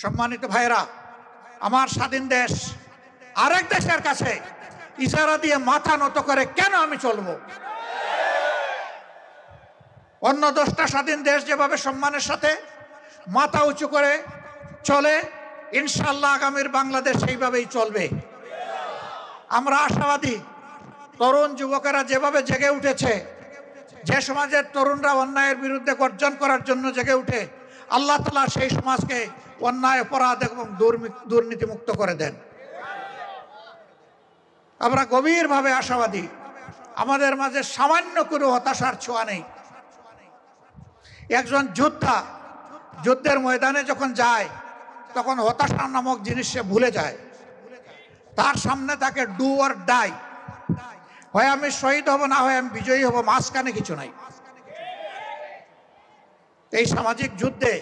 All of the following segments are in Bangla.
সম্মানিত ভাইরা, আমার স্বাধীন দেশ আরেক দেশের কাছে ইশারা দিয়ে মাথা নত করে কেন আমি চলবো? অন্য 10টা স্বাধীন দেশ যেভাবে সম্মানের সাথে মাথা উঁচু করে চলে, ইনশাআল্লাহ আগামীর বাংলাদেশ সেইভাবেই চলবে। আমরা আশাবাদী, তরুণ যুবকেরা যেভাবে জেগে উঠেছে, যে সমাজের তরুণরা অন্যায়ের বিরুদ্ধে গর্জন করার জন্য জেগে উঠে, আল্লাহ তাআলা সেই সমাজকে অন্যায়, অপরাধ এবং দুর্নীতি মুক্ত করে দেন। আমরা গভীরভাবে আশাবাদী, আমাদের মাঝে সামান্য কোনো হতাশার ছোঁয়া নেই। একজন যোদ্ধা যুদ্ধের ময়দানে যখন যায়, তখন হতাশা নামক জিনিস সে ভুলে যায়। তার সামনে তাকে ডু অর ডাই, হয় আমি শহীদ হব, না হয় আমি বিজয়ী হব, মাঝখানে কিছু নাই। এই সামাজিক যুদ্ধে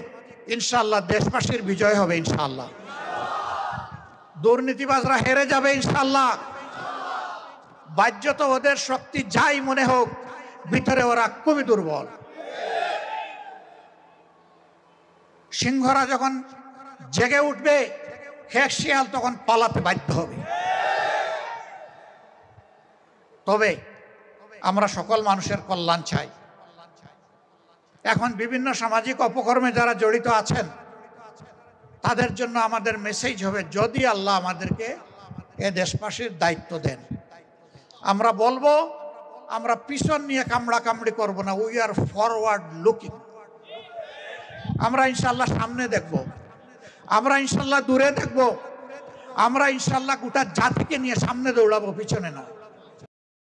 ইনশাআল্লাহ দেশবাসীর বিজয় হবে ইনশাআল্লাহ। দুর্নীতিবাজরা হেরে যাবে ইনশাআল্লাহ। বাহ্যত ওদের শক্তি যাই মনে হোক, ভিতরে ওরা খুবই দুর্বল। সিংহরা যখন জেগে উঠবে, খেক শিয়াল তখন পালাতে বাধ্য হবে। তবে আমরা সকল মানুষের কল্যাণ চাই। এখন বিভিন্ন সামাজিক অপকর্মে যারা জড়িত আছেন, তাদের জন্য আমাদের মেসেজ হবে, যদি আল্লাহ আমাদেরকে এ দেশবাসীর দায়িত্ব দেন, আমরা বলবো আমরা পিছন নিয়ে কামড়া কামড়ি করবো না, উই আর ফরওয়ার্ড লুকিং। আমরা ইনশাল্লাহ সামনে দেখব, আমরা ইনশাল্লাহ দূরে দেখব, আমরা ইনশাল্লাহ গোটা জাতিকে নিয়ে সামনে দৌড়াবো, পিছনে না।